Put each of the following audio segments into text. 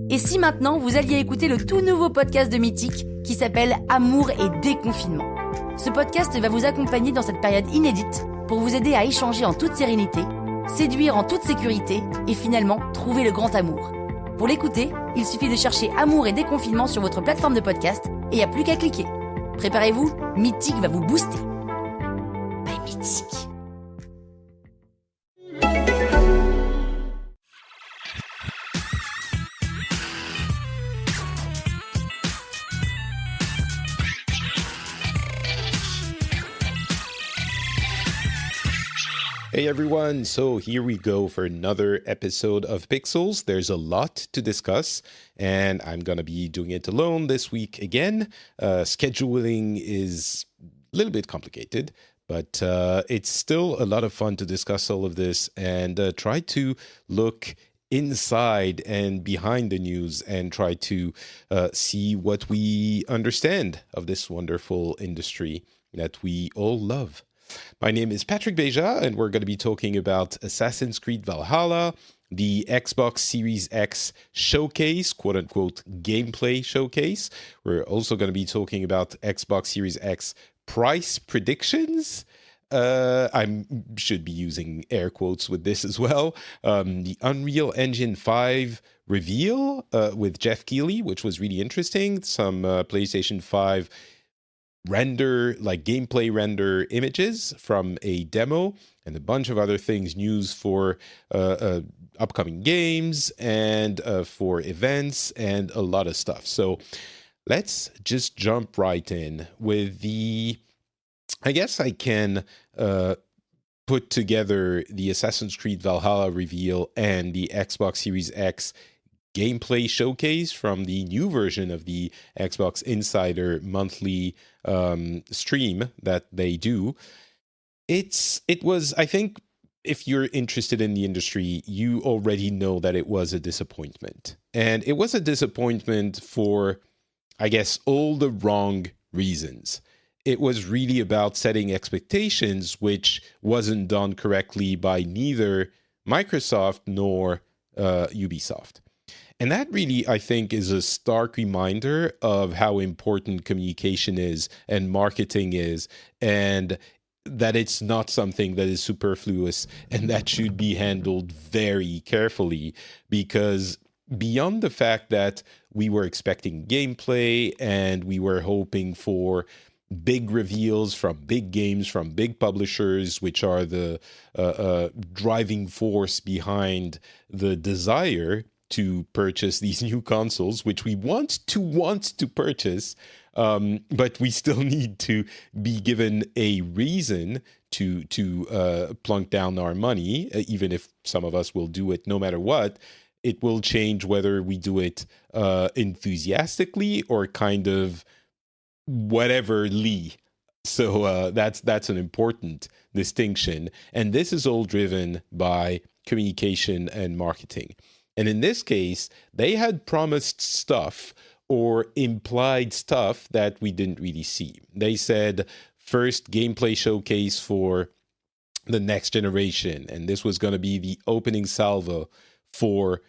Et si maintenant vous alliez écouter le tout nouveau podcast de Mythique qui s'appelle Amour et déconfinement. Ce podcast va vous accompagner dans cette période inédite pour vous aider à échanger en toute sérénité, séduire en toute sécurité et finalement trouver le grand amour. Pour l'écouter, il suffit de chercher Amour et déconfinement sur votre plateforme de podcast et il n'y a plus qu'à cliquer. Préparez-vous, Mythique va vous booster. Bye Mythique. Hey everyone, so here we go for another episode of Pixels. There's a lot to discuss, and I'm going to be doing it alone this week again. Scheduling is a little bit complicated, but it's still a lot of fun to discuss all of this and try to look inside and behind the news and try to see what we understand of this wonderful industry that we all love. My name is Patrick Beja, and we're going to be talking about Assassin's Creed Valhalla, the Xbox Series X showcase, quote-unquote gameplay showcase. We're also going to be talking about Xbox Series X price predictions. I should be using air quotes with this as well. The Unreal Engine 5 reveal with Jeff Keighley, which was really interesting. Some PlayStation 5 gameplay render images from a demo, and a bunch of other things, news for upcoming games and for events and a lot of stuff. So let's just jump right in with I guess I can put together the Assassin's Creed Valhalla reveal and the Xbox Series X gameplay showcase from the new version of the Xbox Insider monthly stream that they do. It was, I think, if you're interested in the industry, you already know that it was a disappointment. And it was a disappointment for, I guess, all the wrong reasons. It was really about setting expectations, which wasn't done correctly by neither Microsoft nor Ubisoft. And that really, I think, is a stark reminder of how important communication is and marketing is, and that it's not something that is superfluous and that should be handled very carefully, because beyond the fact that we were expecting gameplay and we were hoping for big reveals from big games, from big publishers, which are the driving force behind the desire to purchase these new consoles, which we want to purchase, but we still need to be given a reason to plunk down our money, even if some of us will do it no matter what. It will change whether we do it enthusiastically or kind of whateverly. So that's an important distinction. And this is all driven by communication and marketing. And in this case, they had promised stuff or implied stuff that we didn't really see. They said first gameplay showcase for the next generation, and this was going to be the opening salvo for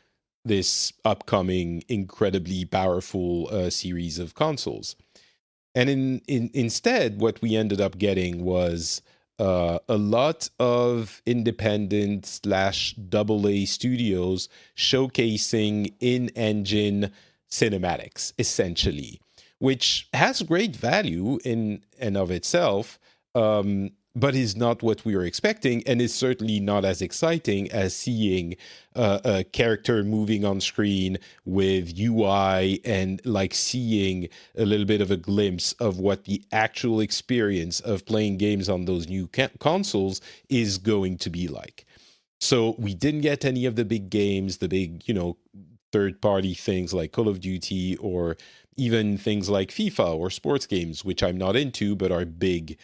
this upcoming incredibly powerful series of consoles. And instead, what we ended up getting was a lot of independent / AA studios showcasing in-engine cinematics, essentially, which has great value in and of itself, but is not what we were expecting, and is certainly not as exciting as seeing a character moving on screen with UI and like seeing a little bit of a glimpse of what the actual experience of playing games on those new consoles is going to be like. So we didn't get any of the big games, the big, third-party things like Call of Duty or even things like FIFA or sports games, which I'm not into, but are big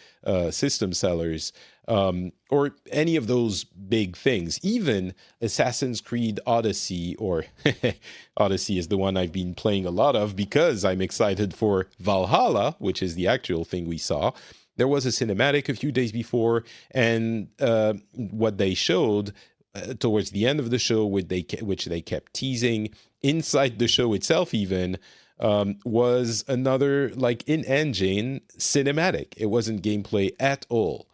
system sellers, or any of those big things. Even Assassin's Creed Odyssey, or Odyssey is the one I've been playing a lot of because I'm excited for Valhalla, which is the actual thing we saw. There was a cinematic a few days before, and what they showed towards the end of the show, which they kept teasing, inside the show itself even was another like in-engine cinematic. It wasn't gameplay at all.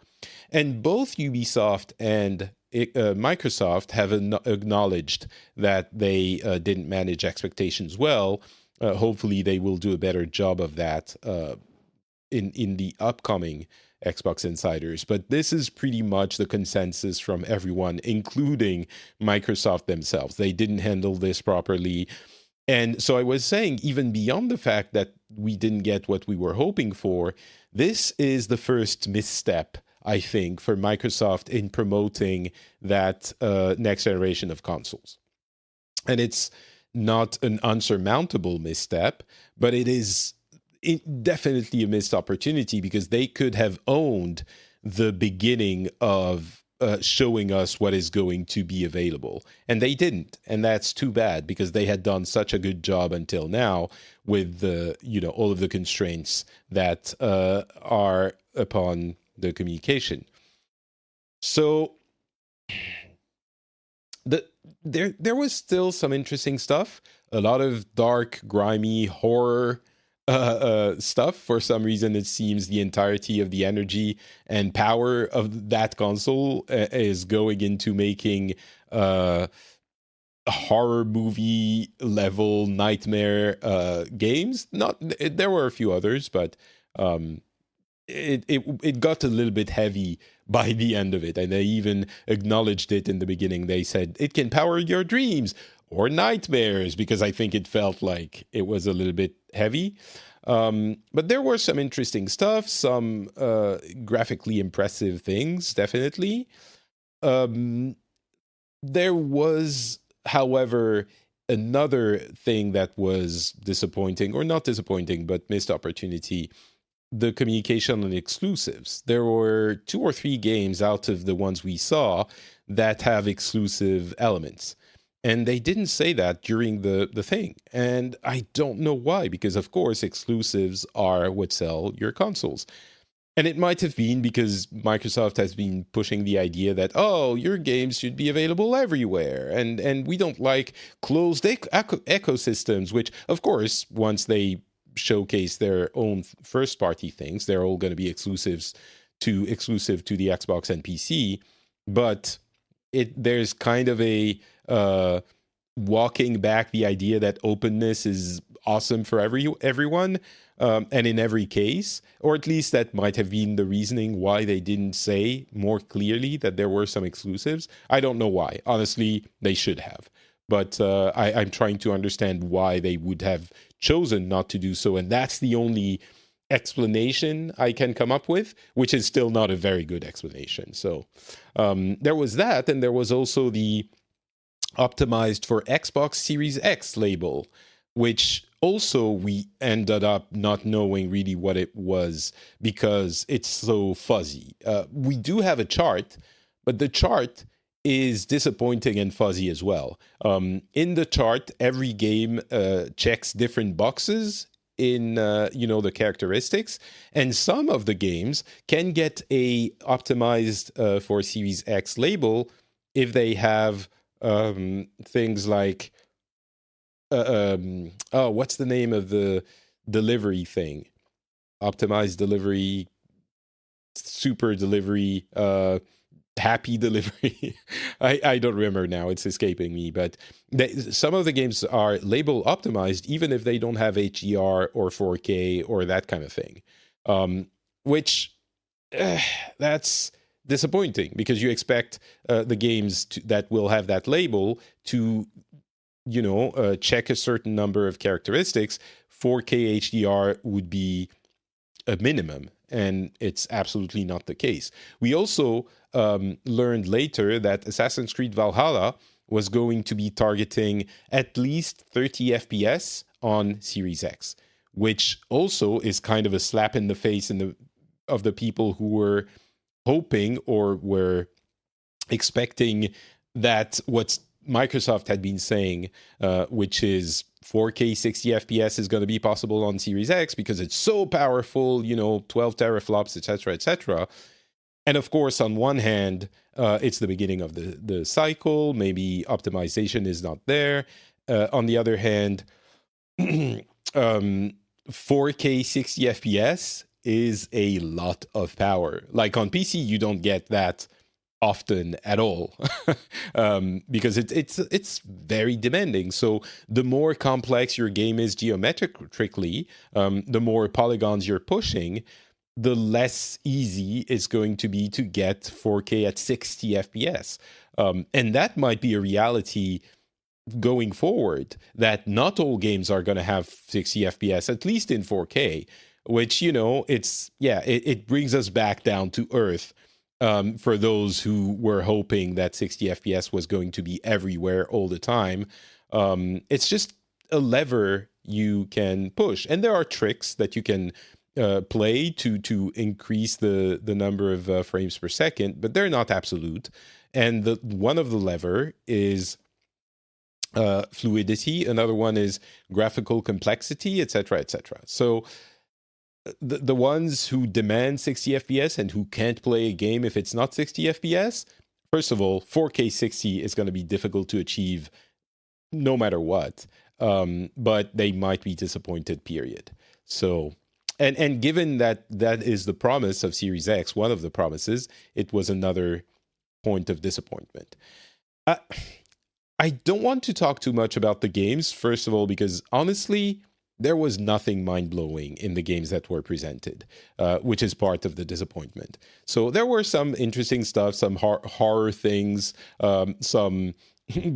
And both Ubisoft and Microsoft have acknowledged that they didn't manage expectations well. Hopefully they will do a better job of that in the upcoming Xbox Insiders. But this is pretty much the consensus from everyone, including Microsoft themselves. They didn't handle this properly. And so I was saying, even beyond the fact that we didn't get what we were hoping for, this is the first misstep, I think, for Microsoft in promoting that next generation of consoles. And it's not an unsurmountable misstep, but it is definitely a missed opportunity, because they could have owned the beginning of showing us what is going to be available. And they didn't. And that's too bad, because they had done such a good job until now with the, all of the constraints that are upon the communication. So there was still some interesting stuff. A lot of dark, grimy horror stuff. For some reason, it seems the entirety of the energy and power of that console is going into making horror movie level nightmare games. There were a few others, but it got a little bit heavy by the end of it, and they even acknowledged it in the beginning. They said it can power your dreams or nightmares, because I think it felt like it was a little bit heavy. But there were some interesting stuff, some graphically impressive things, definitely. There was, however, another thing that was disappointing, or not disappointing, but missed opportunity: the communication on exclusives. There were 2 or 3 games out of the ones we saw that have exclusive elements. And they didn't say that during the thing. And I don't know why, because, of course, exclusives are what sell your consoles. And it might have been because Microsoft has been pushing the idea that, your games should be available everywhere. And we don't like closed ecosystems, which, of course, once they showcase their own first-party things, they're all going to be exclusive to the Xbox and PC. But there's kind of a walking back the idea that openness is awesome for everyone, and in every case, or at least that might have been the reasoning why they didn't say more clearly that there were some exclusives. I don't know why. Honestly, they should have. But I'm trying to understand why they would have chosen not to do so, and that's the only explanation I can come up with, which is still not a very good explanation. So there was that, and there was also the optimized for Xbox Series X label, which also we ended up not knowing really what it was because it's so fuzzy. We do have a chart, but the chart is disappointing and fuzzy as well. In the chart, every game checks different boxes in the characteristics, and some of the games can get a optimized for Series X label if they have things like what's the name of the delivery thing? Optimized delivery, super delivery, happy delivery. I don't remember now, it's escaping me, but some of the games are label optimized even if they don't have HDR or 4K or that kind of thing, which that's disappointing, because you expect the games that will have that label to check a certain number of characteristics. 4K HDR would be a minimum, and it's absolutely not the case. We also learned later that Assassin's Creed Valhalla was going to be targeting at least 30 FPS on Series X, which also is kind of a slap in the face of the people who were hoping or were expecting that what Microsoft had been saying, which is 4K 60 FPS is going to be possible on Series X because it's so powerful, 12 teraflops, etc., etc. And of course, on one hand, it's the beginning of the cycle. Maybe optimization is not there. on the other hand, 4K 60 FPS is a lot of power. Like on PC, you don't get that often at all because it's very demanding. So the more complex your game is geometrically, the more polygons you're pushing, the less easy it's going to be to get 4K at 60 FPS. And that might be a reality going forward, that not all games are going to have 60 FPS, at least in 4K, which, it brings us back down to earth for those who were hoping that 60 FPS was going to be everywhere all the time. It's just a lever you can push. And there are tricks that you can play to increase the number of frames per second, but they're not absolute. And one of the lever is fluidity. Another one is graphical complexity, etc., etc. So the ones who demand 60 FPS and who can't play a game if it's not 60 FPS, first of all, 4K 60 is going to be difficult to achieve no matter what. But they might be disappointed, period. So, and given that is the promise of Series X, one of the promises, it was another point of disappointment. I don't want to talk too much about the games, first of all, because honestly, there was nothing mind-blowing in the games that were presented, which is part of the disappointment. So there were some interesting stuff, some horror things, some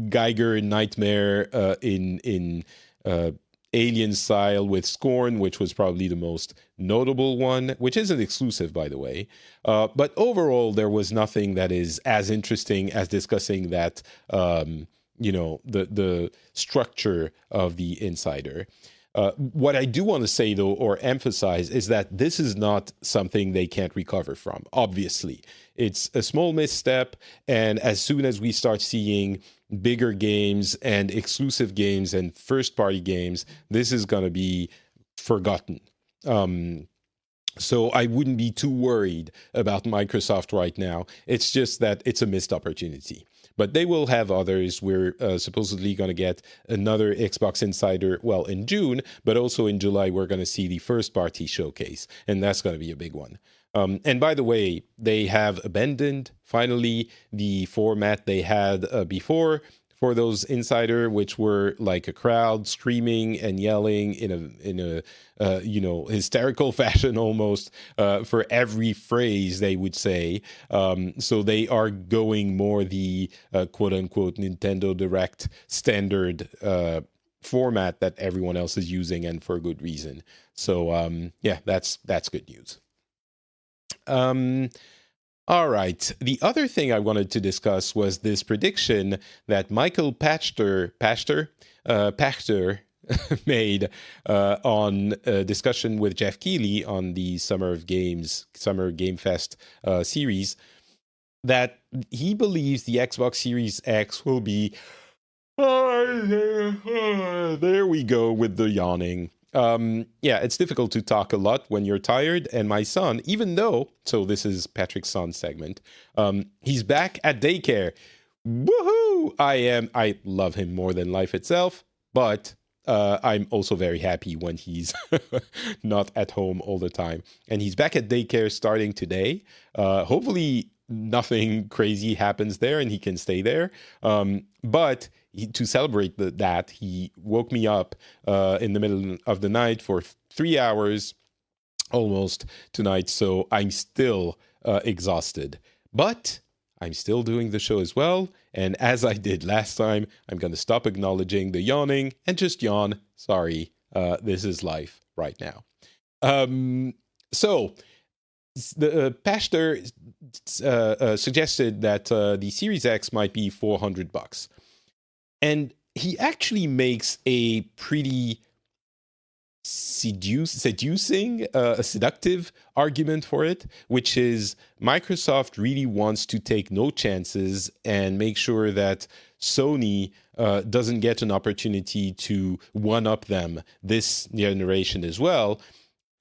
Geiger nightmare in Alien style with Scorn, which was probably the most notable one, which isn't exclusive, by the way. But overall, there was nothing that is as interesting as discussing that, the structure of the Insider. What I do want to say, though, or emphasize, is that this is not something they can't recover from, obviously. It's a small misstep, and as soon as we start seeing bigger games and exclusive games and first-party games, this is going to be forgotten. So I wouldn't be too worried about Microsoft right now. It's just that it's a missed opportunity. But they will have others. We're supposedly going to get another Xbox Insider, in June, but also in July, we're going to see the first-party showcase, and that's going to be a big one. And by the way, they have abandoned, finally, the format they had before for those Insider, which were like a crowd screaming and yelling in a hysterical fashion almost for every phrase they would say. So they are going more the quote unquote Nintendo Direct standard format that everyone else is using, and for good reason. So that's good news. All right. The other thing I wanted to discuss was this prediction that Michael Pachter made on a discussion with Jeff Keighley on the Summer Game Fest series, that he believes the Xbox Series X will be... there we go with the yawning. It's difficult to talk a lot when you're tired. And my son, so this is Patrick's son's segment, he's back at daycare. Woohoo! I love him more than life itself, but I'm also very happy when he's not at home all the time. And he's back at daycare starting today. Hopefully nothing crazy happens there and he can stay there. But to celebrate that, he woke me up in the middle of the night for 3 hours almost tonight. So I'm still exhausted, but I'm still doing the show as well. And as I did last time, I'm going to stop acknowledging the yawning and just yawn. Sorry, this is life right now. So the Pachter suggested that the Series X might be $400. And he actually makes a pretty seducing, seductive argument for it, which is Microsoft really wants to take no chances and make sure that Sony doesn't get an opportunity to one-up them this generation as well.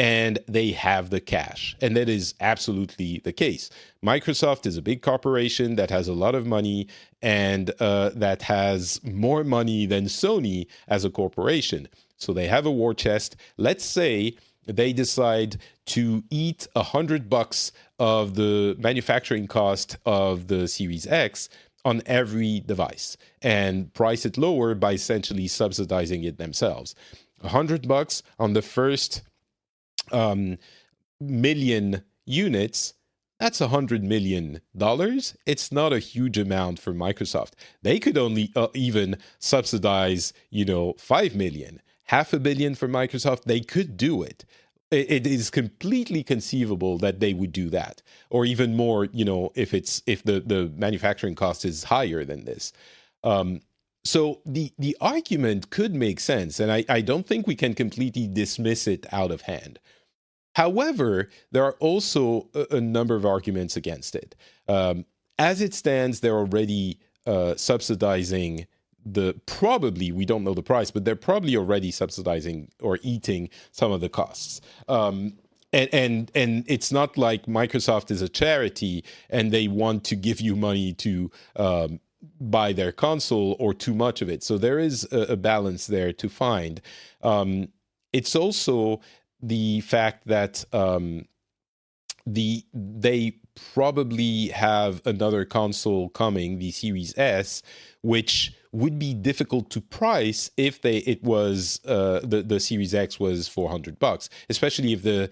and they have the cash. And that is absolutely the case. Microsoft is a big corporation that has a lot of money and that has more money than Sony as a corporation. So they have a war chest. Let's say they decide to eat $100 of the manufacturing cost of the Series X on every device and price it lower by essentially subsidizing it themselves. $100 on the first million units, that's $100 million. It's not a huge amount for Microsoft. They could only even subsidize, 5 million. $500 million for Microsoft, they could do it. It is completely conceivable that they would do that, or even more, if the manufacturing cost is higher than this. So the argument could make sense, and I don't think we can completely dismiss it out of hand. However, there are also a number of arguments against it. As it stands, they're already subsidizing we don't know the price, but they're probably already subsidizing or eating some of the costs. And it's not like Microsoft is a charity and they want to give you money to buy their console or too much of it. So there is a balance there to find. It's also the fact that they probably have another console coming, the Series S, which would be difficult to price if the Series X was $400, especially if the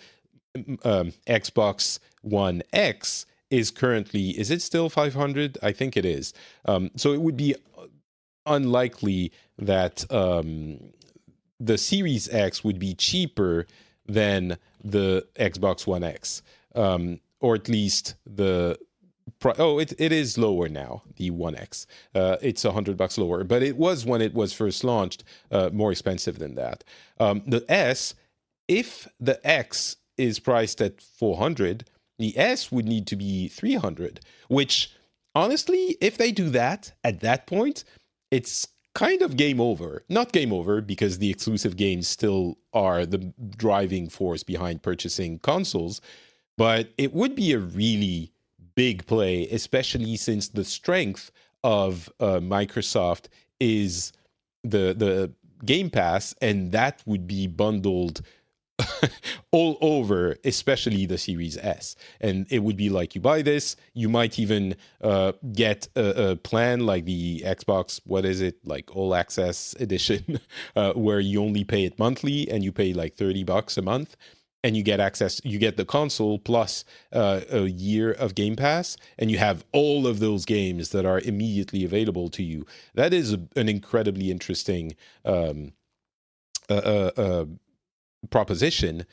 Xbox One X is it still 500? I think it is. So it would be unlikely that the Series X would be cheaper than the Xbox One X, or at least it is lower now, the One X. It's $100 lower, but it was, when it was first launched, more expensive than that. The S, if the X is priced at $400, the S would need to be $300, which honestly, if they do that at that point, it's kind of game over. Not game over, because the exclusive games still are the driving force behind purchasing consoles, but it would be a really big play, especially since the strength of Microsoft is the Game Pass, and that would be bundled all over, especially the Series S. And it would be like, you buy this, you might even get a plan like the Xbox, what is it, like All Access Edition, where you only pay it monthly and you pay like $30 a month. And you get access, you get the console plus a year of Game Pass, and you have all of those games that are immediately available to you. That is an incredibly interesting proposition.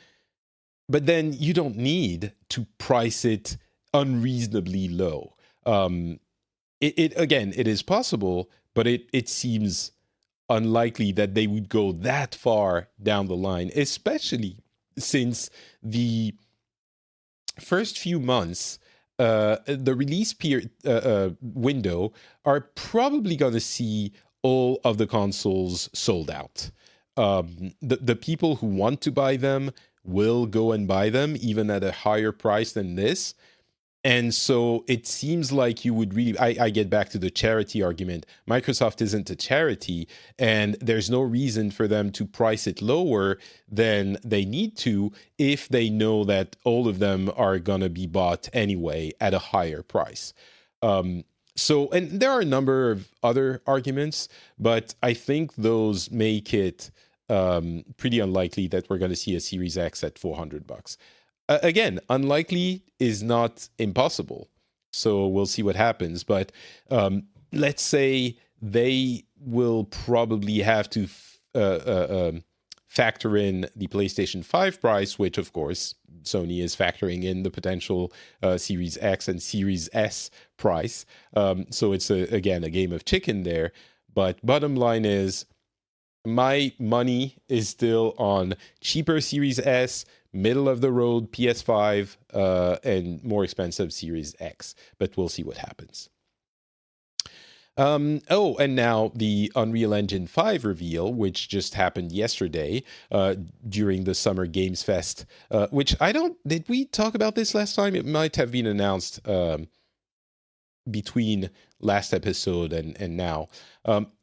But then you don't need to price it unreasonably low. It is possible, but it seems unlikely that they would go that far down the line, especially since the first few months, the release period window, are probably going to see all of the consoles sold out. The people who want to buy them will go and buy them, even at a higher price than this. And so it seems like you would really... I get back to the charity argument. Microsoft isn't a charity, and there's no reason for them to price it lower than they need to if they know that all of them are going to be bought anyway at a higher price. And there are a number of other arguments, but I think those make it pretty unlikely that we're going to see a Series X at $400. Again, unlikely is not impossible. So we'll see what happens. But let's say they will probably have to factor in the PlayStation 5 price, which, of course, Sony is factoring in the potential Series X and Series S price. So it's, again, a game of chicken there. But bottom line is, my money is still on cheaper Series S, middle of the road PS5, and more expensive Series X. But we'll see what happens. And now the Unreal Engine 5 reveal, which just happened yesterday during the Summer Games Fest, which did we talk about this last time? It might have been announced between last episode and now.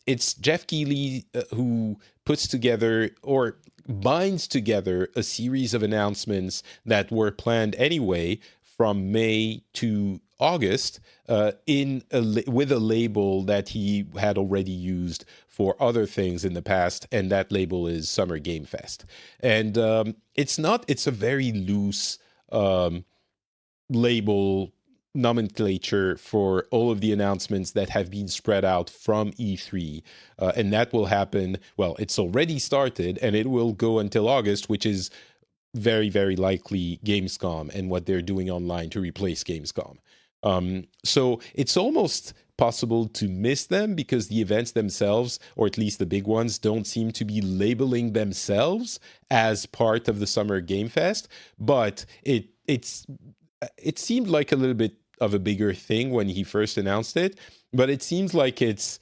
It's Jeff Keighley who puts together or binds together a series of announcements that were planned anyway from May to August with a label that he had already used for other things in the past, and that label is Summer Game Fest. And it's a very loose label nomenclature for all of the announcements that have been spread out from E3. And that will happen, well, it's already started, and it will go until August, which is very, very likely Gamescom and what they're doing online to replace Gamescom. So it's almost possible to miss them because the events themselves, or at least the big ones, don't seem to be labeling themselves as part of the Summer Game Fest. But it seemed like a little bit of a bigger thing when he first announced it. But it seems like it's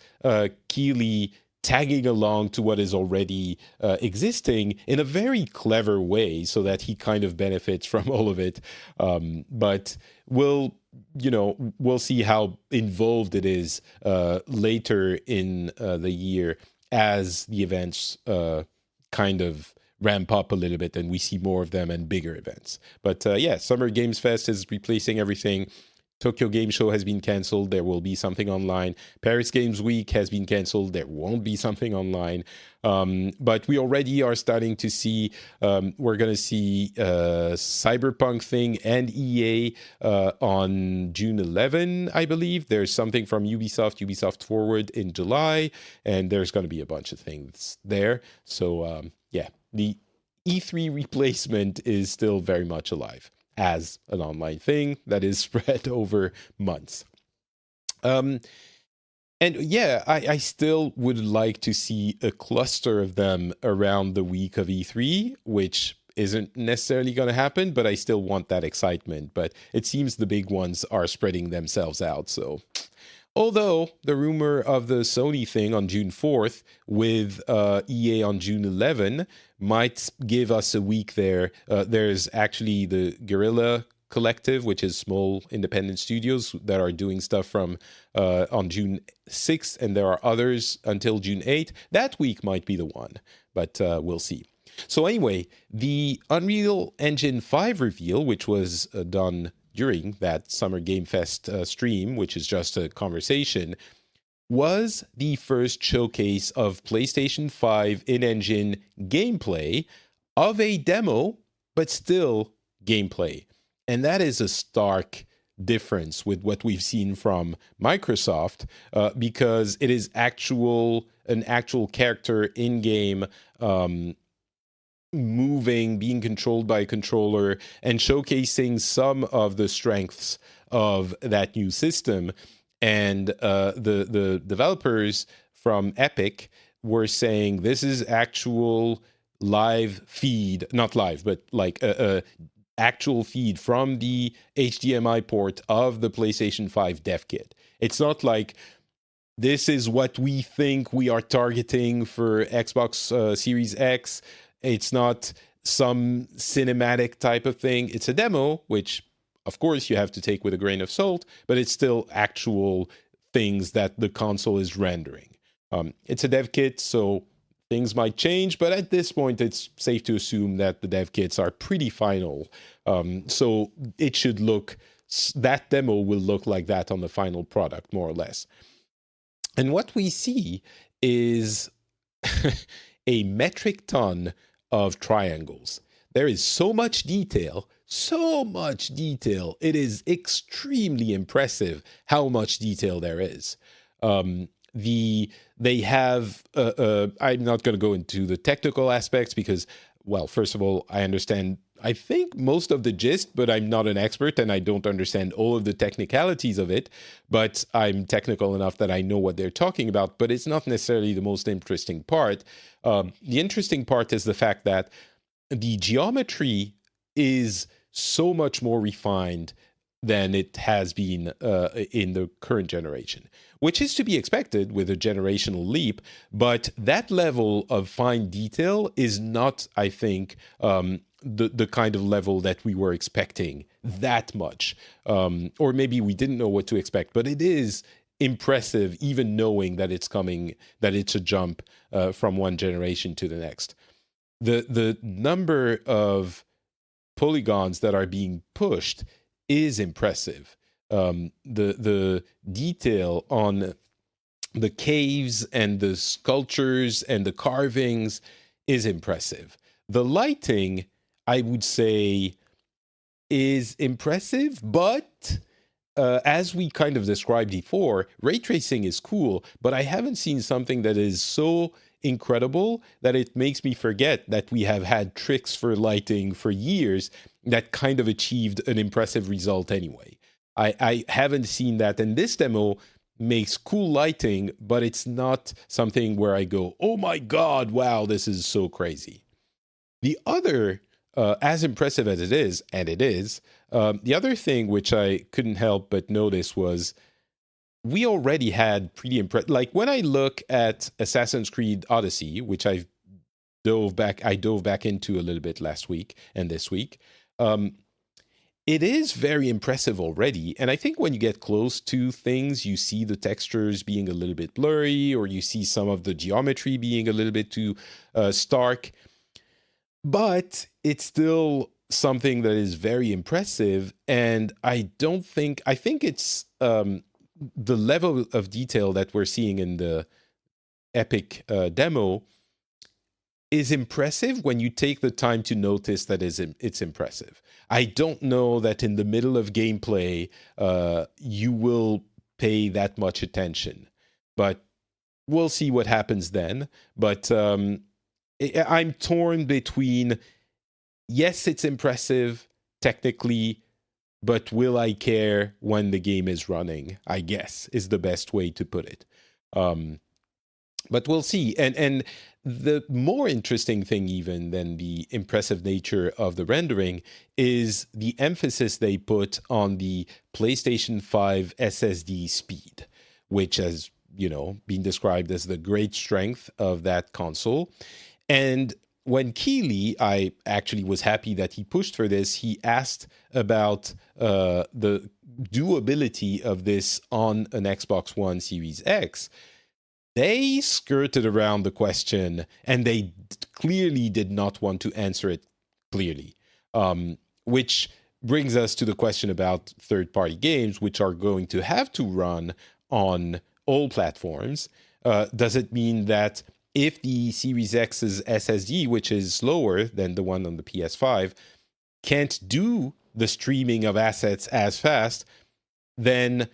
Keighley tagging along to what is already existing in a very clever way so that he kind of benefits from all of it. But we'll see how involved it is later in the year as the events kind of ramp up a little bit and we see more of them and bigger events. But Summer Games Fest is replacing everything. Tokyo Game Show has been canceled. There will be something online. Paris Games Week has been canceled. There won't be something online. But we already are starting to see, we're going to see Cyberpunk thing and EA on June 11, I believe. There's something from Ubisoft Forward in July, and there's going to be a bunch of things there. So, the E3 replacement is still very much alive as an online thing that is spread over months. I still would like to see a cluster of them around the week of E3, which isn't necessarily going to happen, but I still want that excitement. But it seems the big ones are spreading themselves out. So, although the rumor of the Sony thing on June 4th with EA on June 11 might give us a week there. There's actually the Guerrilla Collective, which is small independent studios that are doing stuff from on June 6th, and there are others until June 8th. That week might be the one, but we'll see. So anyway, the Unreal Engine 5 reveal, which was done during that Summer Game Fest stream, which is just a conversation, was the first showcase of PlayStation 5 in-engine gameplay of a demo, but still gameplay. And that is a stark difference with what we've seen from Microsoft, because it is an actual character in-game moving, being controlled by a controller, and showcasing some of the strengths of that new system. And the developers from Epic were saying this is actual live feed, not live, but like a actual feed from the HDMI port of the PlayStation 5 dev kit. It's not like this is what we think we are targeting for Xbox Series X. It's not some cinematic type of thing. It's a demo, which of course you have to take with a grain of salt, but it's still actual things that the console is rendering. It's a dev kit, so things might change, but at this point it's safe to assume that the dev kits are pretty final. So it should that demo will look like that on the final product, more or less. And what we see is a metric ton of triangles. There is so much detail. It is extremely impressive how much detail there is. They have, I'm not going to go into the technical aspects because, well, first of all, I think most of the gist, but I'm not an expert and I don't understand all of the technicalities of it, but I'm technical enough that I know what they're talking about, but it's not necessarily the most interesting part. The interesting part is the fact that the geometry is so much more refined than it has been in the current generation, which is to be expected with a generational leap. But that level of fine detail is not, I think, the kind of level that we were expecting that much. Or maybe we didn't know what to expect, but it is impressive, even knowing that it's coming, that it's a jump from one generation to the next. The number of polygons that are being pushed is impressive. The detail on the caves and the sculptures and the carvings is impressive. The lighting, I would say, is impressive, but as we kind of described before, ray tracing is cool, but I haven't seen something that is so incredible that it makes me forget that we have had tricks for lighting for years that kind of achieved an impressive result anyway. I haven't seen that, and this demo makes cool lighting, but it's not something where I go, oh my God, wow, this is so crazy. The other, as impressive as it is, and it is, the other thing which I couldn't help but notice was we already had pretty impressive, like when I look at Assassin's Creed Odyssey, which I dove back into a little bit last week and this week, it is very impressive already. And I think when you get close to things, you see the textures being a little bit blurry, or you see some of the geometry being a little bit too stark. But it's still something that is very impressive. And I think it's the level of detail that we're seeing in the Epic demo is impressive when you take the time to notice that it's impressive. I don't know that in the middle of gameplay you will pay that much attention, but we'll see what happens then. But I'm torn between, yes, it's impressive technically, but will I care when the game is running, I guess, is the best way to put it. But we'll see. And the more interesting thing even than the impressive nature of the rendering is the emphasis they put on the PlayStation 5 SSD speed, which has, been described as the great strength of that console. And when Keeley, I actually was happy that he pushed for this, he asked about the doability of this on an Xbox One Series X. They skirted around the question, and they clearly did not want to answer it clearly, which brings us to the question about third-party games, which are going to have to run on all platforms. Does it mean that if the Series X's SSD, which is slower than the one on the PS5, can't do the streaming of assets as fast, then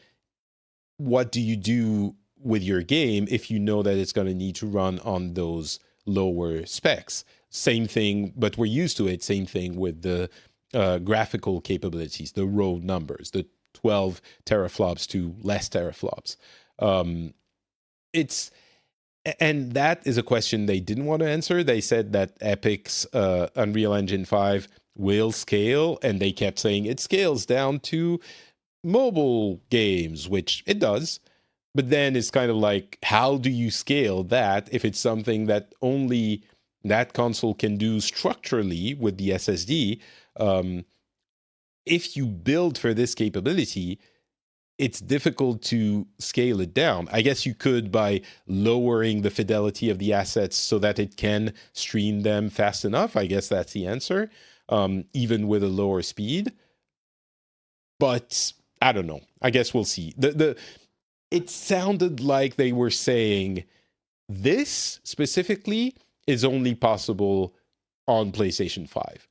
what do you do with your game if you know that it's going to need to run on those lower specs? Same thing, but we're used to it. Same thing with the graphical capabilities, the raw numbers, the 12 teraflops to less teraflops. And that is a question they didn't want to answer. They said that Epic's Unreal Engine 5 will scale, and they kept saying it scales down to mobile games, which it does. But then it's kind of like, how do you scale that if it's something that only that console can do structurally with the SSD? If you build for this capability, it's difficult to scale it down. I guess you could by lowering the fidelity of the assets so that it can stream them fast enough. I guess that's the answer, even with a lower speed. But I don't know. I guess we'll see. It sounded like they were saying this specifically is only possible on PlayStation 5.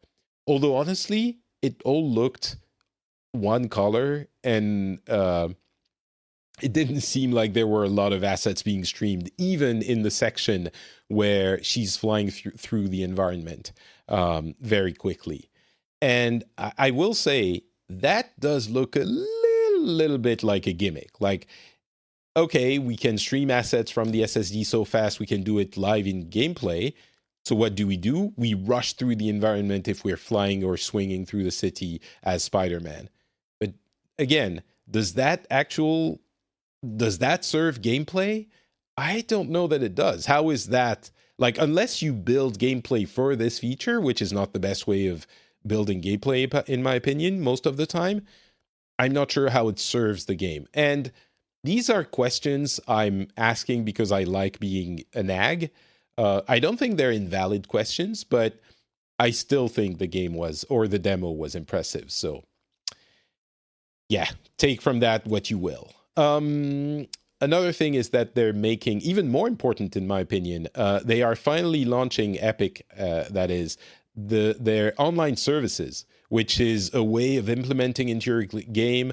Although, honestly, it all looked one color, and it didn't seem like there were a lot of assets being streamed, even in the section where she's flying through the environment very quickly. And I will say that does look a little bit like a gimmick. Like, okay, we can stream assets from the SSD so fast we can do it live in gameplay. So what do? We rush through the environment if we're flying or swinging through the city as Spider-Man. But again, does that serve gameplay? I don't know that it does. How is that? Like, unless you build gameplay for this feature, which is not the best way of building gameplay, in my opinion, most of the time, I'm not sure how it serves the game. And these are questions I'm asking because I like being a nag. I don't think they're invalid questions, but I still think the demo was impressive. So, yeah, take from that what you will. Another thing is that they're making, even more important in my opinion, they are finally launching Epic, that is, their online services, which is a way of implementing into your game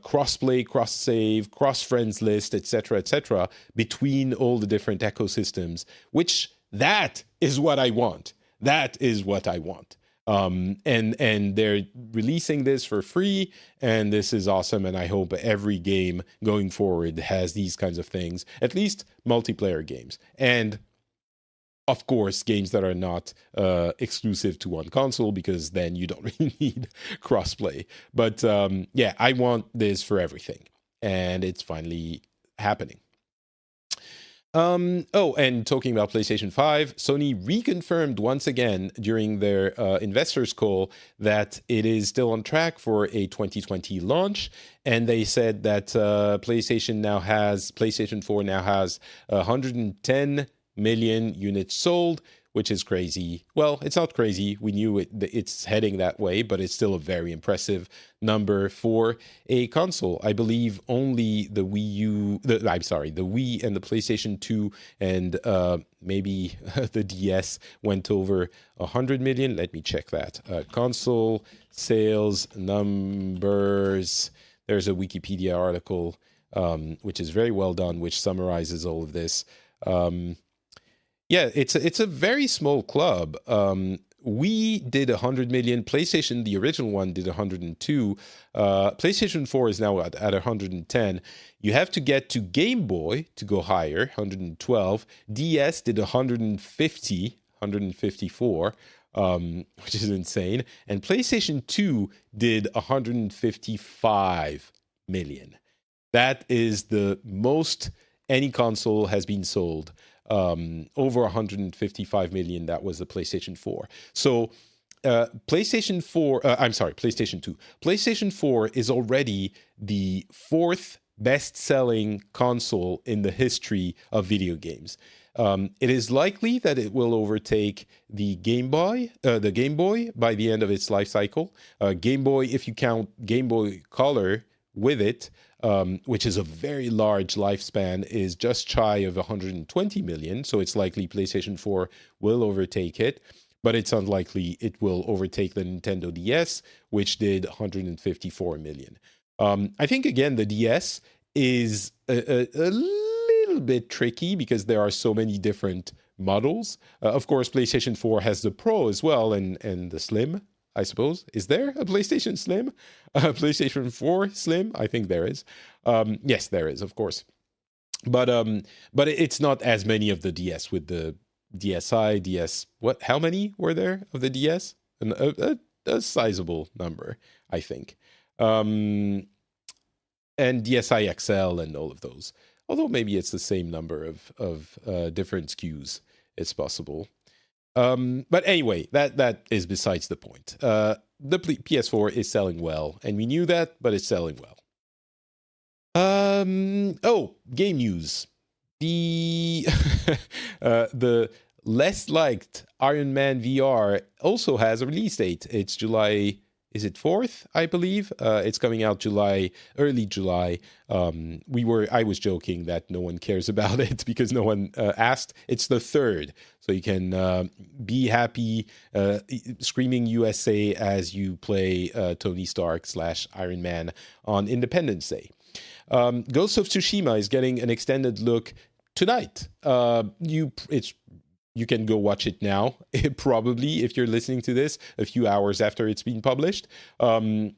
cross-play, cross-save, cross-friends list, etc., between all the different ecosystems, which that is what I want. That is what I want. And they're releasing this for free, and this is awesome. And I hope every game going forward has these kinds of things, at least multiplayer games. And of course, games that are not exclusive to one console, because then you don't really need crossplay. But yeah, I want this for everything, and it's finally happening. And talking about PlayStation 5, Sony reconfirmed once again during their investors call that it is still on track for a 2020 launch. And they said that PlayStation 4 now has 110 million units sold, which is crazy. Well, it's not crazy. We knew it's heading that way, but it's still a very impressive number for a console. I believe only the Wii and the PlayStation 2 and maybe the DS went over 100 million. Let me check that. Console sales numbers. There's a Wikipedia article, which is very well done, which summarizes all of this. Yeah, it's a very small club. We did 100 million. PlayStation, the original one, did 102. PlayStation 4 is now at 110. You have to get to Game Boy to go higher, 112. DS did 154, which is insane. And PlayStation 2 did 155 million. That is the most any console has been sold. Over 155 million. That was the PlayStation 4. So PlayStation 2. PlayStation 4 is already the fourth best-selling console in the history of video games. It is likely that it will overtake the Game Boy by the end of its life cycle. Game Boy, if you count Game Boy Color with it, which is a very large lifespan, is just shy of 120 million. So it's likely PlayStation 4 will overtake it, but it's unlikely it will overtake the Nintendo DS, which did 154 million. I think, again, the DS is a little bit tricky because there are so many different models. Of course, PlayStation 4 has the Pro as well, and the Slim, I suppose. Is there a PlayStation Slim? PlayStation 4 Slim? I think there is. Yes, there is, of course. But it's not as many of the DS with the DSi, DS. What? How many were there of the DS? A sizable number, I think. And DSi XL and all of those. Although maybe it's the same number of different SKUs. It's possible. But anyway, that is besides the point. The PS4 is selling well, and we knew that, but it's selling well. Game news. The the less liked Iron Man VR also has a release date. It's July. Is it 4th? I believe it's coming out early July. I was joking that no one cares about it because no one asked. It's the 3rd, so you can be happy, screaming USA as you play Tony Stark / Iron Man on Independence Day. Ghost of Tsushima is getting an extended look tonight. You can go watch it now, probably, if you're listening to this, a few hours after it's been published. I'm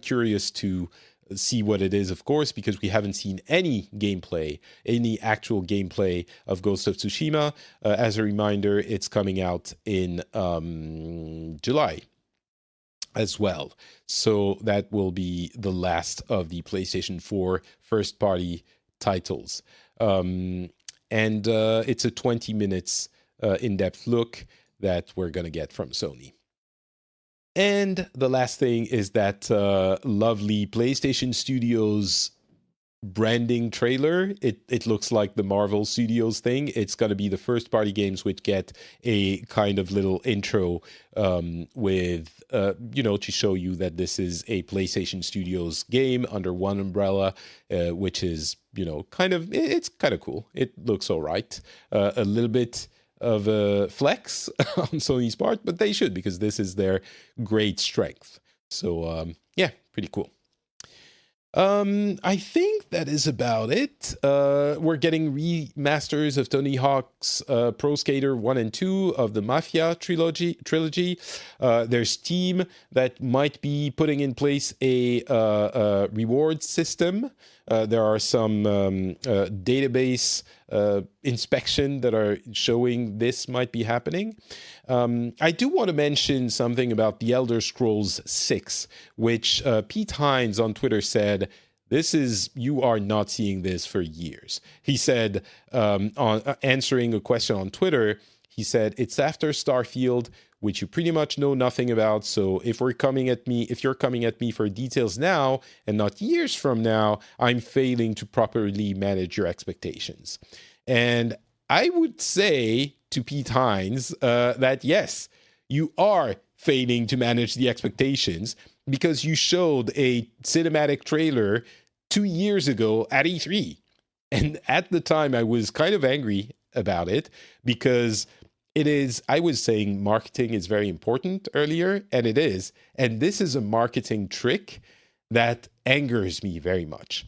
curious to see what it is, of course, because we haven't seen any actual gameplay of Ghost of Tsushima. As a reminder, it's coming out in July. as well. So that will be the last of the PlayStation 4 first-party titles. And it's a 20 minutes in-depth look that we're going to get from Sony. And the last thing is that lovely PlayStation Studios branding trailer. It looks like the Marvel Studios thing. It's going to be the first party games which get a kind of little intro with to show you that this is a PlayStation Studios game under one umbrella, which is it's kind of cool. It looks all right. A little bit of a flex on Sony's part, but they should, because this is their great strength. So pretty cool. I think that is about it. We're getting remasters of Tony Hawk's Pro Skater 1 and 2, of the Mafia trilogy. There's Steam that might be putting in place a reward system. There are some database inspection that are showing this might be happening. I do want to mention something about The Elder Scrolls 6, which Pete Hines on Twitter said, you are not seeing this for years. He said, on answering a question on Twitter, he said, it's after Starfield, which you pretty much know nothing about. So if you're coming at me for details now and not years from now, I'm failing to properly manage your expectations. And I would say to Pete Hines that yes, you are failing to manage the expectations, because you showed a cinematic trailer 2 years ago at E3. And at the time, I was kind of angry about it, because I was saying marketing is very important earlier, and it is. And this is a marketing trick that angers me very much.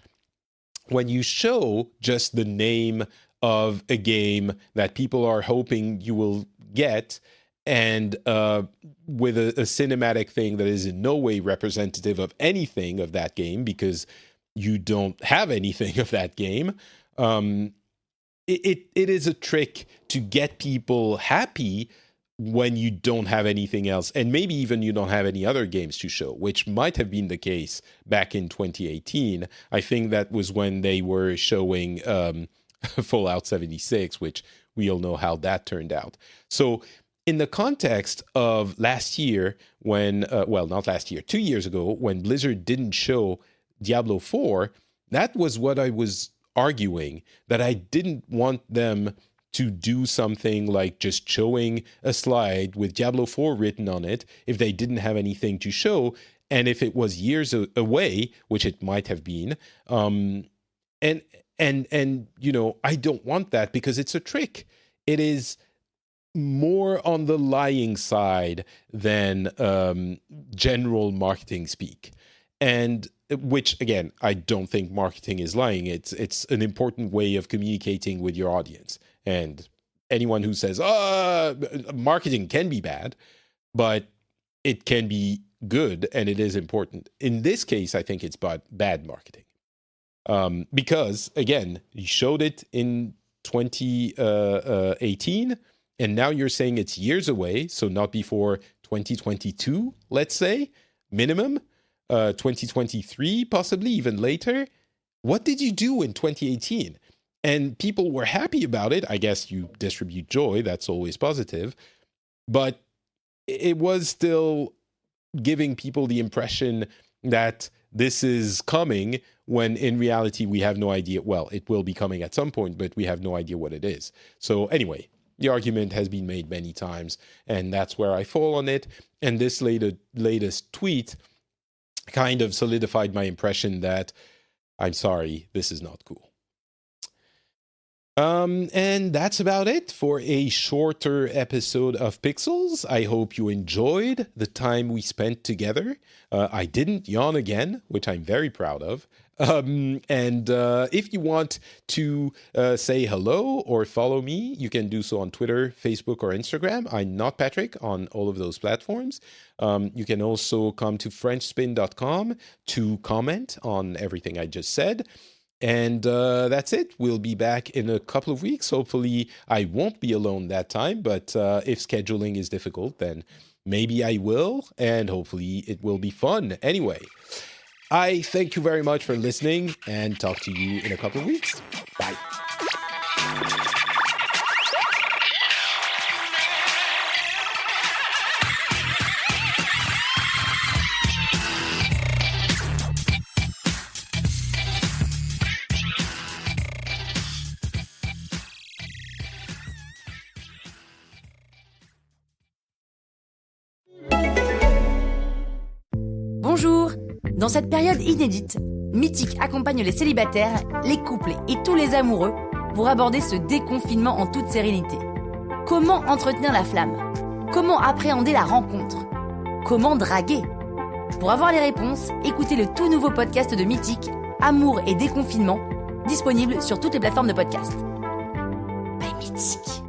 When you show just the name of a game that people are hoping you will get, and with a cinematic thing that is in no way representative of anything of that game, because you don't have anything of that game, it is a trick to get people happy when you don't have anything else, and maybe even you don't have any other games to show, which might have been the case back in 2018. I think that was when they were showing Fallout 76, which we all know how that turned out. So in the context of last year, when, not last year, 2 years ago, when Blizzard didn't show Diablo 4, that was what I was arguing, that I didn't want them to do something like just showing a slide with Diablo 4 written on it if they didn't have anything to show, and if it was years away, which it might have been. And I don't want that, because it's a trick. It is more on the lying side than general marketing speak. And which, again, I don't think marketing is lying. It's an important way of communicating with your audience. And anyone who says, marketing can be bad, but it can be good, and it is important. In this case, I think it's bad marketing. Because, again, you showed it in 2018, and now you're saying it's years away, so not before 2022, let's say, minimum. 2023, possibly even later. What did you do in 2018? And people were happy about it. I guess you distribute joy. That's always positive. But it was still giving people the impression that this is coming, when in reality we have no idea. Well, it will be coming at some point, but we have no idea what it is. So anyway, the argument has been made many times, and that's where I fall on it. And this latest tweet kind of solidified my impression that, I'm sorry, this is not cool. And that's about it for a shorter episode of Pixels. I hope you enjoyed the time we spent together. I didn't yawn again, which I'm very proud of. And if you want to say hello or follow me, you can do so on Twitter, Facebook, or Instagram. I'm not Patrick on all of those platforms. You can also come to FrenchSpin.com to comment on everything I just said. And that's it. We'll be back in a couple of weeks. Hopefully, I won't be alone that time. But if scheduling is difficult, then maybe I will. And hopefully, it will be fun. Anyway, I thank you very much for listening and talk to you in a couple of weeks. Bye. Bonjour! Dans cette période inédite, Mythique accompagne les célibataires, les couples et tous les amoureux pour aborder ce déconfinement en toute sérénité. Comment entretenir la flamme? Comment appréhender la rencontre? Comment draguer? Pour avoir les réponses, écoutez le tout nouveau podcast de Mythique, Amour et déconfinement, disponible sur toutes les plateformes de podcast. Bye Mythique!